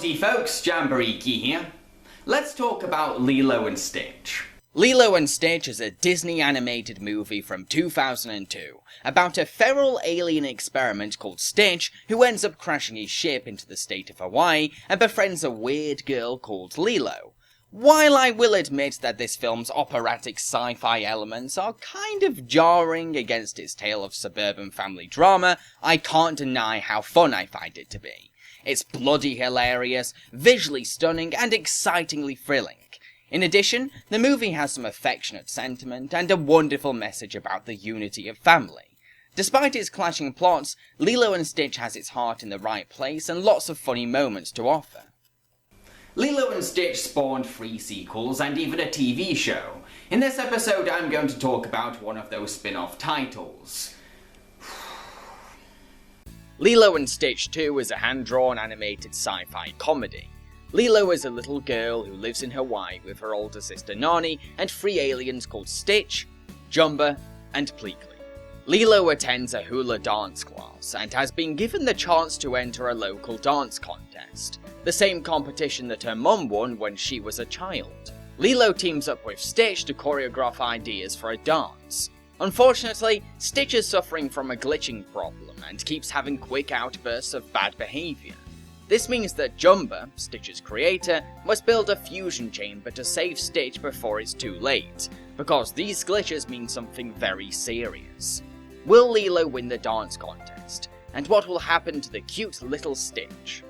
Howdy folks, Jamboree here. Let's talk about Lilo and Stitch. Lilo and Stitch is a Disney animated movie from 2002 about a feral alien experiment called Stitch who ends up crashing his ship into the state of Hawaii and befriends a weird girl called Lilo. While I will admit that this film's operatic sci-fi elements are kind of jarring against its tale of suburban family drama, I can't deny how fun I find it to be. It's bloody hilarious, visually stunning, and excitingly thrilling. In addition, the movie has some affectionate sentiment and a wonderful message about the unity of family. Despite its clashing plots, Lilo and Stitch has its heart in the right place and lots of funny moments to offer. Lilo and Stitch spawned 3 sequels and even a TV show. In this episode, I'm going to talk about one of those spin-off titles. Lilo and Stitch 2 is a hand-drawn animated sci-fi comedy. Lilo is a little girl who lives in Hawaii with her older sister Nani and 3 aliens called Stitch, Jumba, and Pleakley. Lilo attends a hula dance class and has been given the chance to enter a local dance contest, the same competition that her mum won when she was a child. Lilo teams up with Stitch to choreograph ideas for a dance. Unfortunately, Stitch is suffering from a glitching problem and keeps having quick outbursts of bad behaviour. This means that Jumba, Stitch's creator, must build a fusion chamber to save Stitch before it's too late, because these glitches mean something very serious. Will Lilo win the dance contest? And what will happen to the cute little Stitch?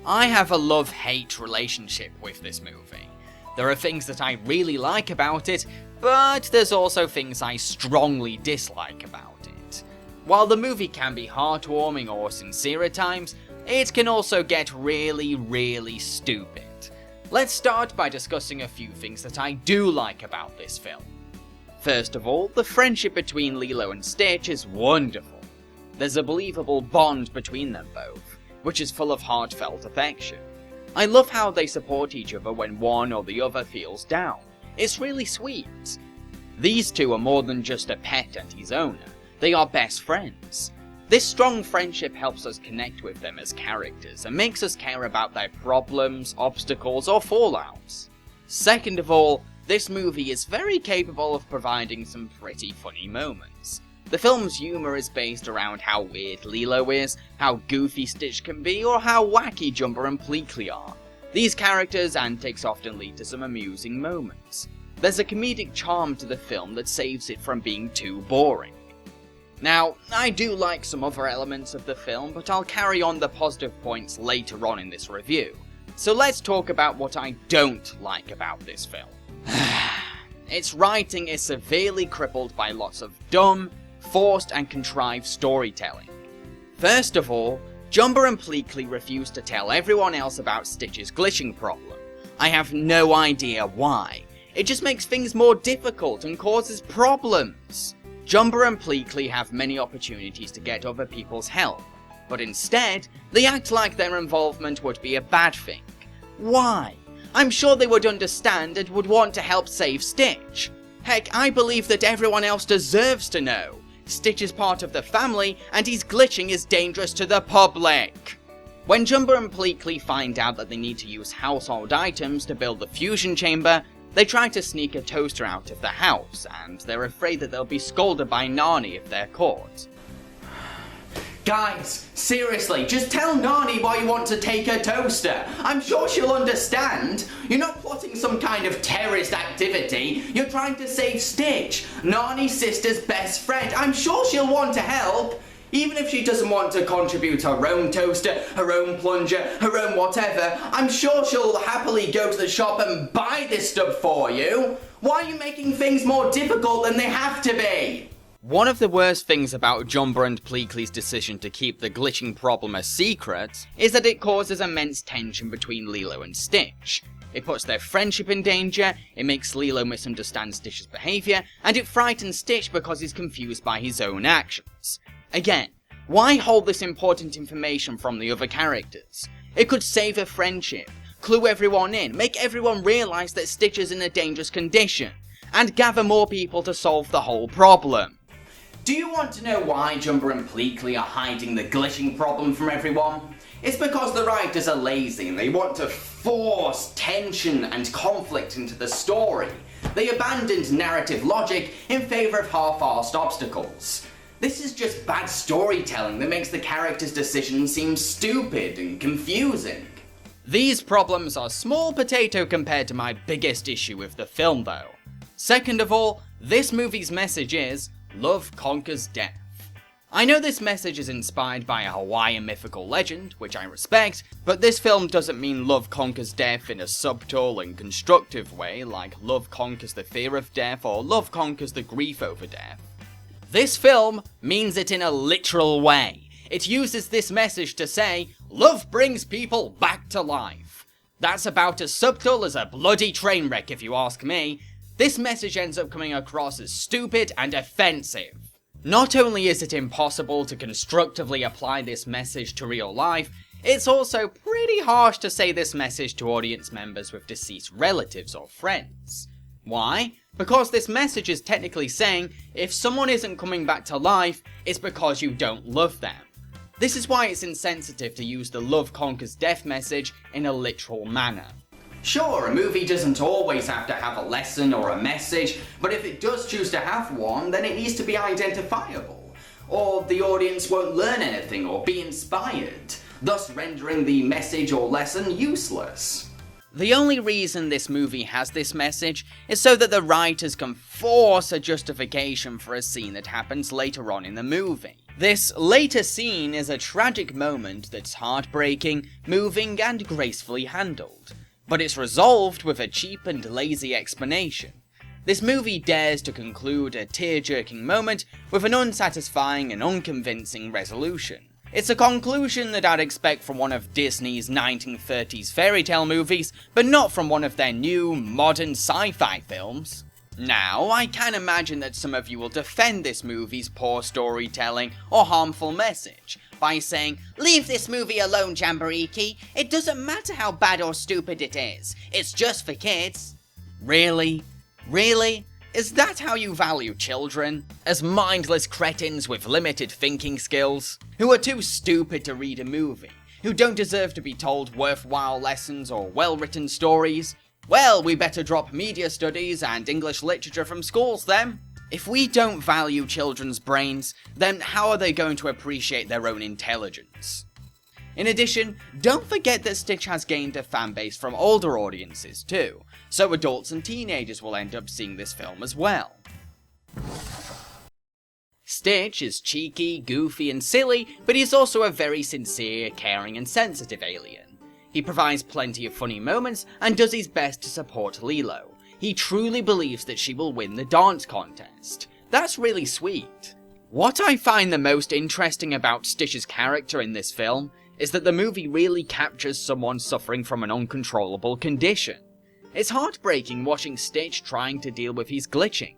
I have a love-hate relationship with this movie. There are things that I really like about it, but there's also things I strongly dislike about it. While the movie can be heartwarming or sincere at times, it can also get really stupid. Let's start by discussing a few things that I do like about this film. First of all, the friendship between Lilo and Stitch is wonderful. There's a believable bond between them both, which is full of heartfelt affection. I love how they support each other when one or the other feels down. It's really sweet. These two are more than just a pet and his owner, they are best friends. This strong friendship helps us connect with them as characters and makes us care about their problems, obstacles, or fallouts. Second of all, this movie is very capable of providing some pretty funny moments. The film's humour is based around how weird Lilo is, how goofy Stitch can be, or how wacky Jumba and Pleakley are. These characters' antics often lead to some amusing moments. There's a comedic charm to the film that saves it from being too boring. Now, I do like some other elements of the film, but I'll carry on the positive points later on in this review. So let's talk about what I don't like about this film. Its writing is severely crippled by lots of dumb, forced and contrived storytelling. First of all, Jumba and Pleakley refuse to tell everyone else about Stitch's glitching problem. I have no idea why. It just makes things more difficult and causes problems. Jumba and Pleakley have many opportunities to get other people's help, but instead, they act like their involvement would be a bad thing. Why? I'm sure they would understand and would want to help save Stitch. Heck, I believe that everyone else deserves to know. Stitch is part of the family, and his glitching is dangerous to the public. When Jumba and Pleakley find out that they need to use household items to build the fusion chamber, they try to sneak a toaster out of the house, and they're afraid that they'll be scolded by Nani if they're caught. Guys, seriously, just tell Nani why you want to take her toaster. I'm sure she'll understand. You're not plotting some kind of terrorist activity. You're trying to save Stitch, Nani's sister's best friend. I'm sure she'll want to help. Even if she doesn't want to contribute her own toaster, her own plunger, her own whatever, I'm sure she'll happily go to the shop and buy this stuff for you. Why are you making things more difficult than they have to be? One of the worst things about Jumba and Pleakley's decision to keep the glitching problem a secret is that it causes immense tension between Lilo and Stitch. It puts their friendship in danger, it makes Lilo misunderstand Stitch's behaviour, and it frightens Stitch because he's confused by his own actions. Again, why hold this important information from the other characters? It could save a friendship, clue everyone in, make everyone realise that Stitch is in a dangerous condition, and gather more people to solve the whole problem. Do you want to know why Jumper and Pleakley are hiding the glitching problem from everyone? It's because the writers are lazy and they want to force tension and conflict into the story. They abandoned narrative logic in favour of half-arsed obstacles. This is just bad storytelling that makes the characters' decisions seem stupid and confusing. These problems are small potato compared to my biggest issue with the film though. Second of all, this movie's message is, love conquers death. I know this message is inspired by a Hawaiian mythical legend, which I respect, but this film doesn't mean love conquers death in a subtle and constructive way like love conquers the fear of death or love conquers the grief over death. This film means it in a literal way. It uses this message to say, love brings people back to life. That's about as subtle as a bloody train wreck if you ask me. This message ends up coming across as stupid and offensive. Not only is it impossible to constructively apply this message to real life, it's also pretty harsh to say this message to audience members with deceased relatives or friends. Why? Because this message is technically saying, if someone isn't coming back to life, it's because you don't love them. This is why it's insensitive to use the love conquers death message in a literal manner. Sure, a movie doesn't always have to have a lesson or a message, but if it does choose to have one, then it needs to be identifiable. Or the audience won't learn anything or be inspired, thus rendering the message or lesson useless. The only reason this movie has this message is so that the writers can force a justification for a scene that happens later on in the movie. This later scene is a tragic moment that's heartbreaking, moving, and gracefully handled. But it's resolved with a cheap and lazy explanation. This movie dares to conclude a tear-jerking moment with an unsatisfying and unconvincing resolution. It's a conclusion that I'd expect from one of Disney's 1930s fairy tale movies, but not from one of their new, modern sci-fi films. Now, I can imagine that some of you will defend this movie's poor storytelling or harmful message by saying, "Leave this movie alone, Jamboree. It doesn't matter how bad or stupid it is. It's just for kids." Really? Really? Is that how you value children? As mindless cretins with limited thinking skills? Who are too stupid to read a movie? Who don't deserve to be told worthwhile lessons or well-written stories? Well, we better drop media studies and English literature from schools then. If we don't value children's brains, then how are they going to appreciate their own intelligence? In addition, don't forget that Stitch has gained a fanbase from older audiences too, so adults and teenagers will end up seeing this film as well. Stitch is cheeky, goofy, and silly, but he's also a very sincere, caring, and sensitive alien. He provides plenty of funny moments and does his best to support Lilo. He truly believes that she will win the dance contest. That's really sweet. What I find the most interesting about Stitch's character in this film is that the movie really captures someone suffering from an uncontrollable condition. It's heartbreaking watching Stitch trying to deal with his glitching,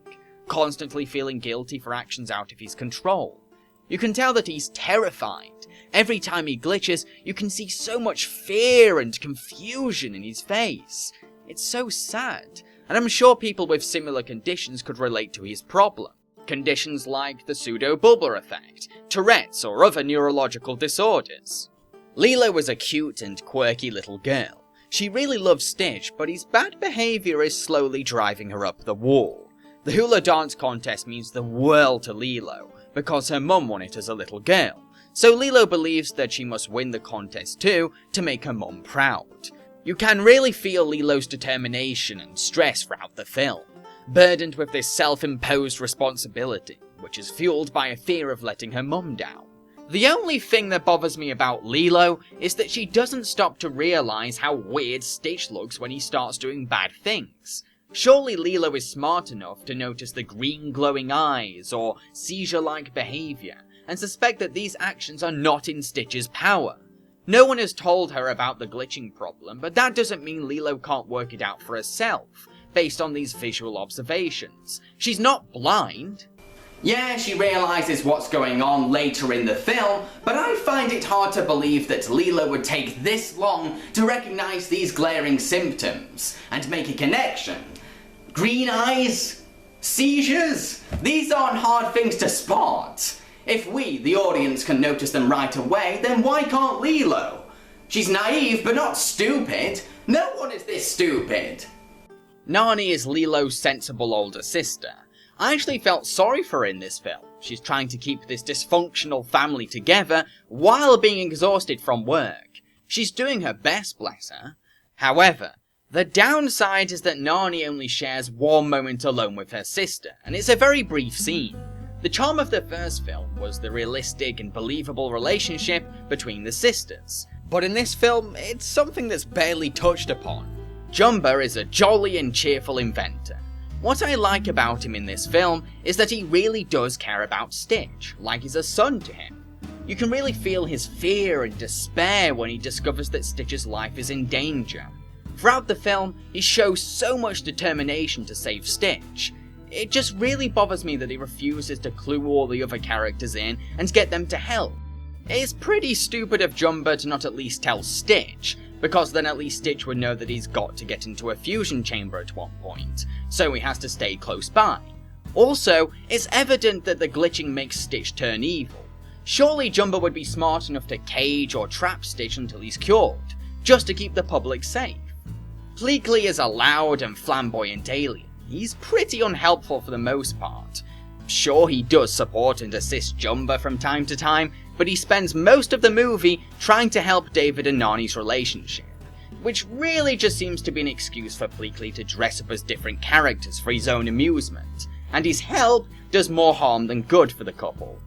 constantly feeling guilty for actions out of his control. You can tell that he's terrified. Every time he glitches, you can see so much fear and confusion in his face. It's so sad, and I'm sure people with similar conditions could relate to his problem. Conditions like the pseudo-bubbler effect, Tourette's, or other neurological disorders. Lilo is a cute and quirky little girl. She really loves Stitch, but his bad behaviour is slowly driving her up the wall. The hula dance contest means the world to Lilo, because her mum won it as a little girl. So Lilo believes that she must win the contest too to make her mum proud. You can really feel Lilo's determination and stress throughout the film, burdened with this self-imposed responsibility, which is fueled by a fear of letting her mum down. The only thing that bothers me about Lilo is that she doesn't stop to realise how weird Stitch looks when he starts doing bad things. Surely Lilo is smart enough to notice the green glowing eyes or seizure-like behaviour, and suspect that these actions are not in Stitch's power. No one has told her about the glitching problem, but that doesn't mean Lilo can't work it out for herself, based on these visual observations. She's not blind. Yeah, she realises what's going on later in the film, but I find it hard to believe that Lilo would take this long to recognise these glaring symptoms and make a connection. Green eyes? Seizures? These aren't hard things to spot. If we, the audience, can notice them right away, then why can't Lilo? She's naive, but not stupid. No one is this stupid. Nani is Lilo's sensible older sister. I actually felt sorry for her in this film. She's trying to keep this dysfunctional family together while being exhausted from work. She's doing her best, bless her. However, the downside is that Nani only shares one moment alone with her sister, and it's a very brief scene. The charm of the first film was the realistic and believable relationship between the sisters, but in this film, it's something that's barely touched upon. Jumba is a jolly and cheerful inventor. What I like about him in this film is that he really does care about Stitch, like he's a son to him. You can really feel his fear and despair when he discovers that Stitch's life is in danger. Throughout the film, he shows so much determination to save Stitch. It just really bothers me that he refuses to clue all the other characters in and get them to help. It's pretty stupid of Jumba to not at least tell Stitch, because then at least Stitch would know that he's got to get into a fusion chamber at one point, so he has to stay close by. Also, it's evident that the glitching makes Stitch turn evil. Surely Jumba would be smart enough to cage or trap Stitch until he's cured, just to keep the public safe. Pleakley is a loud and flamboyant alien. He's pretty unhelpful for the most part. Sure, he does support and assist Jumba from time to time, but he spends most of the movie trying to help David and Nani's relationship, which really just seems to be an excuse for Pleakley to dress up as different characters for his own amusement, and his help does more harm than good for the couple.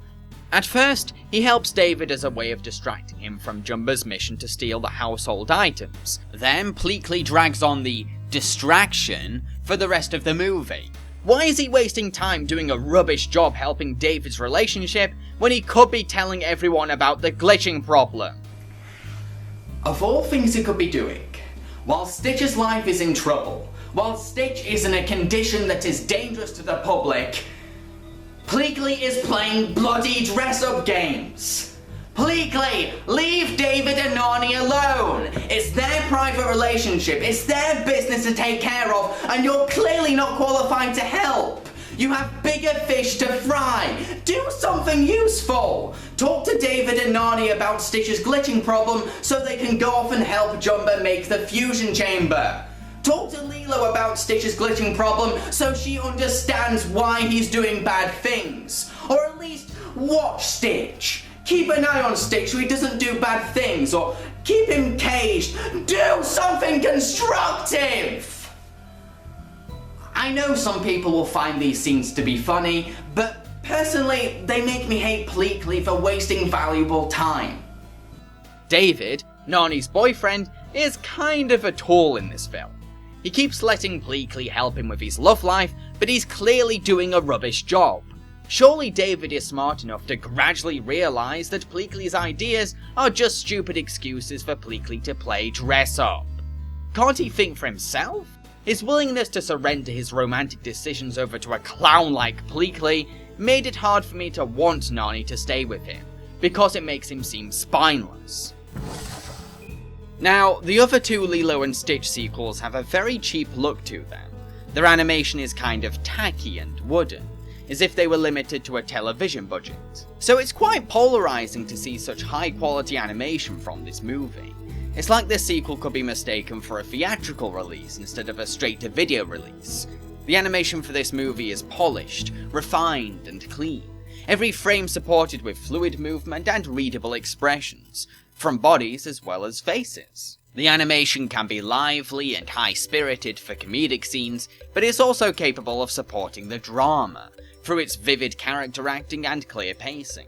At first, he helps David as a way of distracting him from Jumba's mission to steal the household items. Then Pleakley drags on the distraction for the rest of the movie. Why is he wasting time doing a rubbish job helping David's relationship when he could be telling everyone about the glitching problem? Of all things he could be doing, while Stitch's life is in trouble, while Stitch is in a condition that is dangerous to the public, Pleakley is playing bloody dress-up games. Pleakley, leave David and Nani alone. It's their private relationship, it's their business to take care of, and you're clearly not qualified to help. You have bigger fish to fry. Do something useful. Talk to David and Nani about Stitch's glitching problem so they can go off and help Jumba make the fusion chamber. Talk to Lilo about Stitch's glitching problem so she understands why he's doing bad things. Or at least watch Stitch. Keep an eye on Stitch so he doesn't do bad things, or keep him caged. Do something constructive! I know some people will find these scenes to be funny, but personally, they make me hate Pleakley for wasting valuable time. David, Nani's boyfriend, is kind of a tool in this film. He keeps letting Pleakley help him with his love life, but he's clearly doing a rubbish job. Surely David is smart enough to gradually realise that Pleakley's ideas are just stupid excuses for Pleakley to play dress up. Can't he think for himself? His willingness to surrender his romantic decisions over to a clown like Pleakley made it hard for me to want Nani to stay with him, because it makes him seem spineless. Now, the other two Lilo and Stitch sequels have a very cheap look to them. Their animation is kind of tacky and wooden, as if they were limited to a television budget. So it's quite polarizing to see such high quality animation from this movie. It's like this sequel could be mistaken for a theatrical release instead of a straight-to-video release. The animation for this movie is polished, refined, and clean. Every frame supported with fluid movement and readable expressions, from bodies as well as faces. The animation can be lively and high-spirited for comedic scenes, but it's also capable of supporting the drama, through its vivid character acting and clear pacing.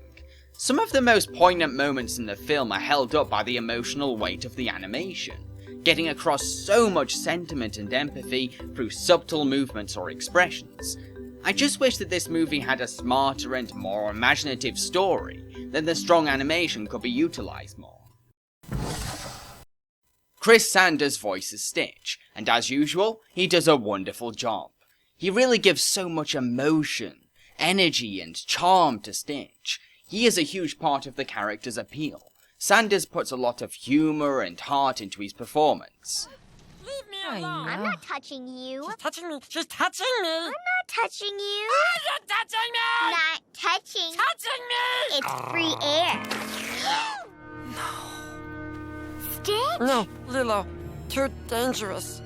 Some of the most poignant moments in the film are held up by the emotional weight of the animation, getting across so much sentiment and empathy through subtle movements or expressions. I just wish that this movie had a smarter and more imaginative story, then the strong animation could be utilised more. Chris Sanders voices Stitch, and as usual, he does a wonderful job. He really gives so much emotion, energy, and charm to Stitch. He is a huge part of the character's appeal. Sanders puts a lot of humour and heart into his performance. Leave me alone. I'm not touching you. She's touching me. She's touching me. I'm not touching you. You're touching me. Not touching. Touching me. It's free air. Stitch? No, Lilo. Too dangerous.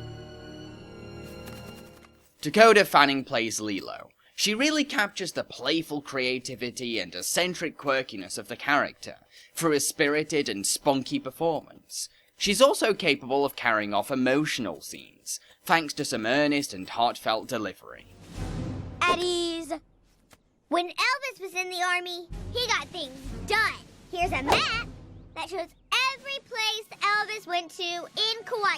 Dakota Fanning plays Lilo. She really captures the playful creativity and eccentric quirkiness of the character through a spirited and spunky performance. She's also capable of carrying off emotional scenes, thanks to some earnest and heartfelt delivery. At ease. When Elvis was in the army, he got things done. Here's a map that shows every place Elvis went to in Kauai.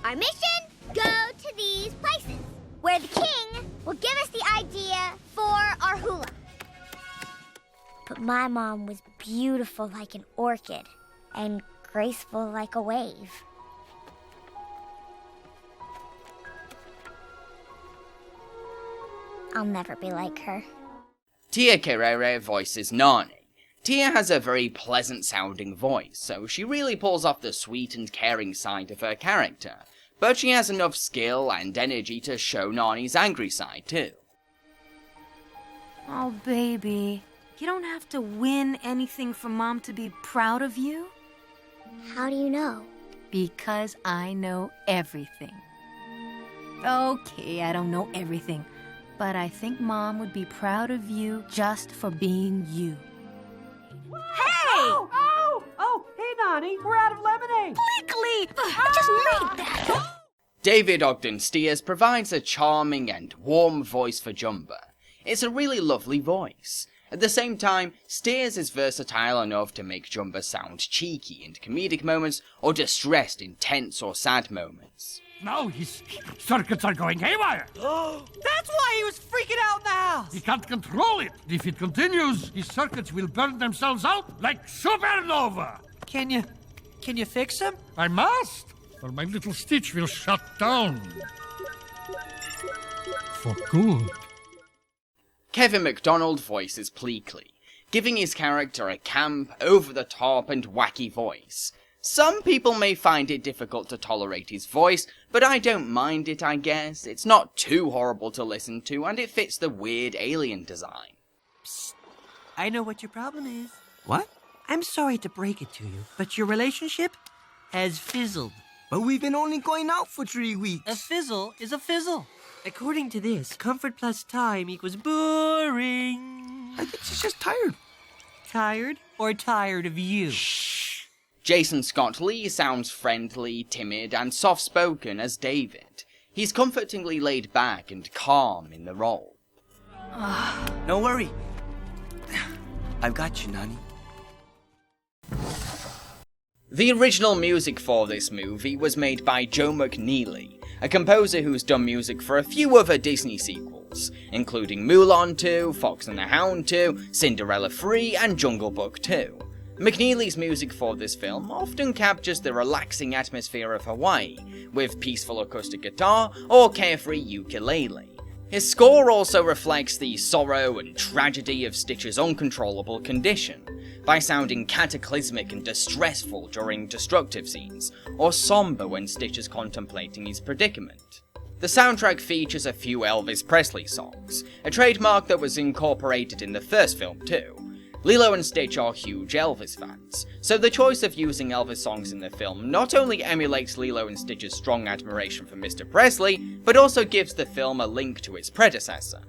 Our mission? Go to these places, where the king will give us the idea for our hula. But my mom was beautiful like an orchid and graceful like a wave. I'll never be like her. Tia Carrere voices Nani. Tia has a very pleasant-sounding voice, so she really pulls off the sweet and caring side of her character, but she has enough skill and energy to show Nani's angry side too. Oh, baby. You don't have to win anything for Mom to be proud of you. How do you know? Because I know everything. Okay, I don't know everything, but I think Mom would be proud of you just for being you. Hey! Oh, hey, Nani, we're out of lemonade. Bleakley! I just made that! David Ogden Stiers provides a charming and warm voice for Jumba. It's a really lovely voice. At the same time, Stiers is versatile enough to make Jumba sound cheeky in comedic moments or distressed in tense or sad moments. Now his circuits are going haywire. That's why he was freaking out in the house. He can't control it. If it continues, his circuits will burn themselves out like supernova. Can you fix him? I must, or my little Stitch will shut down. For good. Kevin MacDonald voices Pleakley, giving his character a camp, over-the-top and wacky voice. Some people may find it difficult to tolerate his voice, but I don't mind it, I guess. It's not too horrible to listen to, and it fits the weird alien design. Psst. I know what your problem is. What? I'm sorry to break it to you, but your relationship has fizzled. But we've been only going out for 3 weeks. A fizzle is a fizzle. According to this, comfort plus time equals boring. I think she's just tired. Tired or tired of you? Shh. Jason Scott Lee sounds friendly, timid, and soft-spoken as David. He's comfortingly laid back and calm in the role. Don't worry. I've got you, Nani. The original music for this movie was made by Joe McNeely, a composer who's done music for a few other Disney sequels, including Mulan 2, Fox and the Hound 2, Cinderella 3, and Jungle Book 2. McNeely's music for this film often captures the relaxing atmosphere of Hawaii, with peaceful acoustic guitar or carefree ukulele. His score also reflects the sorrow and tragedy of Stitch's uncontrollable condition, by sounding cataclysmic and distressful during destructive scenes, or somber when Stitch is contemplating his predicament. The soundtrack features a few Elvis Presley songs, a trademark that was incorporated in the first film too. Lilo and Stitch are huge Elvis fans, so the choice of using Elvis songs in the film not only emulates Lilo and Stitch's strong admiration for Mr. Presley, but also gives the film a link to its predecessor.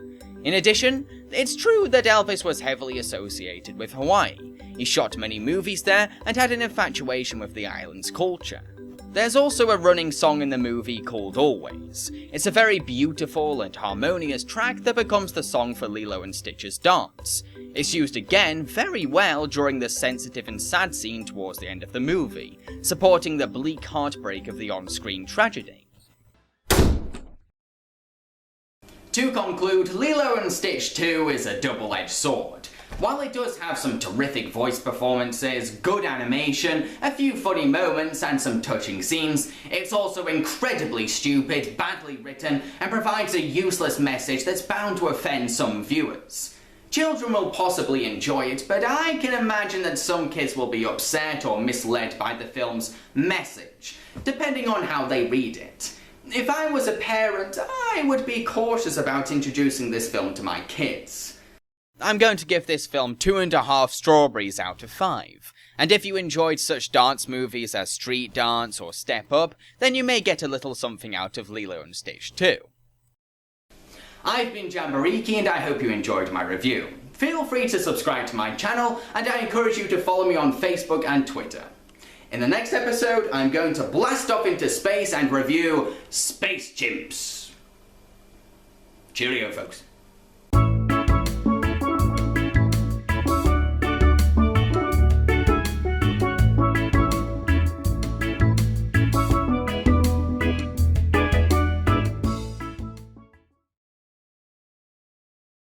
In addition, it's true that Elvis was heavily associated with Hawaii. He shot many movies there and had an infatuation with the island's culture. There's also a running song in the movie called Always. It's a very beautiful and harmonious track that becomes the song for Lilo and Stitch's dance. It's used again very well during the sensitive and sad scene towards the end of the movie, supporting the bleak heartbreak of the on-screen tragedy. To conclude, Lilo and Stitch 2 is a double-edged sword. While it does have some terrific voice performances, good animation, a few funny moments and some touching scenes, it's also incredibly stupid, badly written, and provides a useless message that's bound to offend some viewers. Children will possibly enjoy it, but I can imagine that some kids will be upset or misled by the film's message, depending on how they read it. If I was a parent, I would be cautious about introducing this film to my kids. I'm going to give this film 2.5 strawberries out of 5. And if you enjoyed such dance movies as Street Dance or Step Up, then you may get a little something out of Lilo and Stitch 2. I've been Jamboree, and I hope you enjoyed my review. Feel free to subscribe to my channel, and I encourage you to follow me on Facebook and Twitter. In the next episode, I'm going to blast off into space and review Space Chimps. Cheerio, folks.